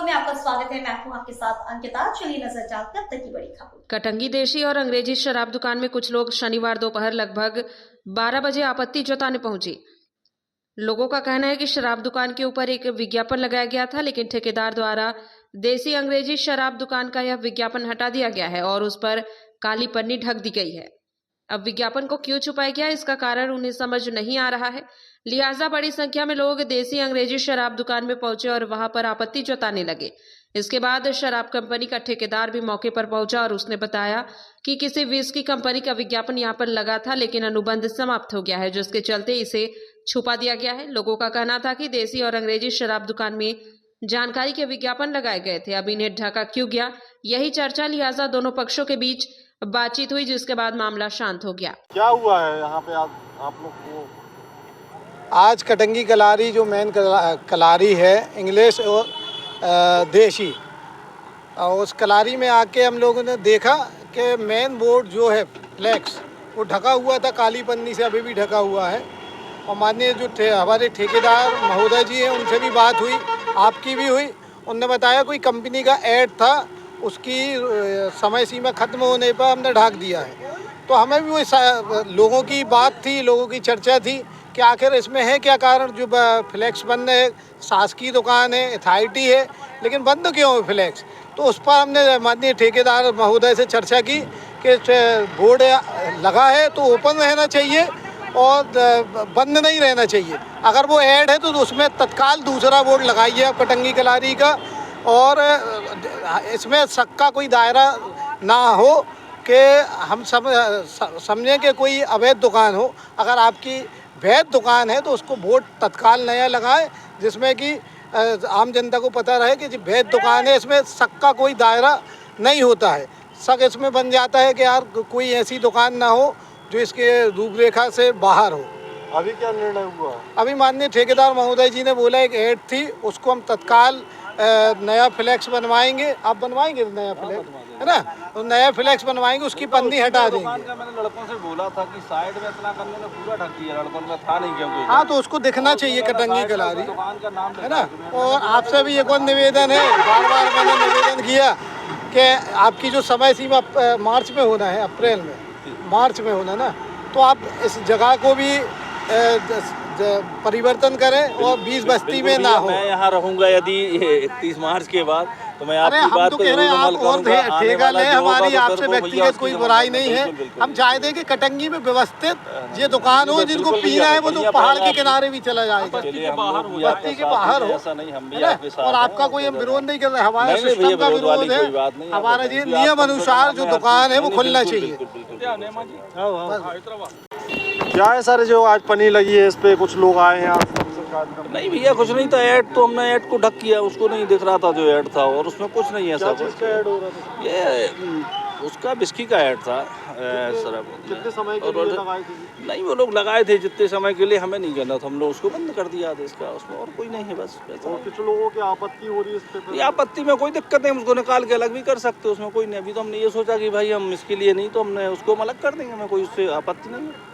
24 में आपका स्वागत है। मैं हूं आपके साथ अंकिता। चलिए नजर डालते हैं अब तक की बड़ी खबर। कटंगी देशी और अंग्रेजी शराब दुकान में कुछ लोग शनिवार दोपहर लगभग 12 बजे आपत्ति जताने पहुंचे। लोगों का कहना है कि शराब दुकान के ऊपर एक विज्ञापन लगाया गया था, लेकिन ठेकेदार द्वारा देसी अंग्रेजी शराब दुकान का यह विज्ञापन हटा दिया गया है और उस पर काली पन्नी ढक दी गई है। अब विज्ञापन को क्यों छुपाया गया, इसका कारण उन्हें समझ नहीं आ रहा है। लिहाजा बड़ी संख्या में लोग देसी अंग्रेजी शराब दुकान में पहुंचे और वहां पर आपत्ति जताने लगे। इसके बाद शराब कंपनी का ठेकेदार भी मौके पर पहुंचा और उसने बताया कि किसी विस्की कंपनी का विज्ञापन यहां पर लगा था, लेकिन अनुबंध समाप्त हो गया है, जिसके चलते इसे छुपा दिया गया है। लोगों का कहना था कि देसी और अंग्रेजी शराब दुकान में जानकारी के विज्ञापन लगाए गए थे, अब इन्हें ढका क्यों गया, यही चर्चा। लिहाजा दोनों पक्षों के बीच बातचीत हुई, जिसके बाद मामला शांत हो गया। क्या हुआ है यहाँ पे आप लोग को? आज कटंगी कलारी जो मेन कलारी है इंग्लिश और देशी, और उस कलारी में आके हम लोगों ने देखा कि मेन बोर्ड जो है फ्लैक्स वो ढका हुआ था काली पन्नी से, अभी भी ढका हुआ है। और माननीय जो हमारे ठेकेदार महोदय जी हैं उनसे भी बात हुई, आपकी भी हुई। उनने बताया कोई कंपनी का ऐड था, उसकी समय सीमा ख़त्म होने पर हमने ढाक दिया है। तो हमें भी वो लोगों की बात थी, लोगों की चर्चा थी कि आखिर इसमें है क्या कारण जो फ्लैक्स बंद है। शासकीय दुकान है, अथॉरिटी है, लेकिन बंद क्यों है फ्लैक्स? तो उस पर हमने माननीय ठेकेदार महोदय से चर्चा की कि बोर्ड लगा है तो ओपन रहना चाहिए और बंद नहीं रहना चाहिए। अगर वो ऐड है तो उसमें तत्काल दूसरा बोर्ड लगाइए आप कटंगी कलारी का, और इसमें शक का कोई दायरा ना हो कि हम समझें कि कोई अवैध दुकान हो। अगर आपकी वैध दुकान है तो उसको बोर्ड तत्काल नया लगाए, जिसमें कि आम जनता को पता रहे कि वैध दुकान है, इसमें शक का कोई दायरा नहीं होता है। शक इसमें बन जाता है कि यार कोई ऐसी दुकान ना हो जो इसके रूपरेखा से बाहर हो। अभी क्या निर्णय हुआ? अभी माननीय ठेकेदार महोदय जी ने बोला एक ऐड थी, उसको हम तत्काल नया फ्लैक्स बनवाएंगे। आप बनवाएंगे नया फ्लैक्स, है ना? तो नया फ्लैक्स बनवाएंगे, उसकी पन्नी हटा देंगे। मैंने लड़कों से बोला था कि साइड में इतना करने में पूरा ढक दिया, लड़कों में था नहीं क्योंकि। हाँ, तो उसको दिखना चाहिए कटंगी कलारी, दुकान का नाम है ना? और आपसे भी एक और निवेदन है, बार बार मैंने निवेदन किया कि आपकी जो समय सीमा मार्च में होना है, अप्रैल में, मार्च में होना ना, तो आप इस जगह को भी परिवर्तन करें और 20 बस्ती में ना हो। मैं यहाँ रहूँगा यदि 31 मार्च के बाद, तो मैं आपकी बात को जरूर अमल करूँगा। ठेका ले, हमारी आपसे व्यक्तिगत कोई बुराई नहीं है। हम चाहते हैं कि कटंगी में व्यवस्थित ये दुकान हो, जिनको पीना है वो तो पहाड़ के किनारे भी चला जाएगा, बस्ती के बाहर हो, ऐसा नहीं, हम भी आपके साथ। और आपका कोई हम विरोध नहीं कर रहे, हमारे सिस्टम का विरोध है। हमारा ये नियम अनुसार जो दुकान है वो खुलना चाहिए। क्या है सर जो आज पन्नी लगी है, इस पे कुछ लोग आए हैं? नहीं भैया, कुछ नहीं था। ऐड तो हमने ऐड को ढक किया, उसको नहीं दिख रहा था जो ऐड था, और उसमें कुछ नहीं है। सब ये उसका बिस्की का ऐड था सर। कितने समय के लिए लगाए थे? नहीं, वो लोग लगाए थे जितने समय के लिए, हमें नहीं करना था, हम लोग उसको बंद कर दिया था इसका, उसमें और कोई नहीं है बस। और कुछ लोगों की आपत्ति हो रही है इस पे? ये आपत्ति में कोई दिक्कत नहीं, उसको निकाल के अलग भी कर सकते, उसमें कोई नहीं। अभी तो हमने ये सोचा कि भाई हम इसके लिए नहीं, तो हमने उसको अलग कर देंगे, हमें कोई उससे आपत्ति नहीं है।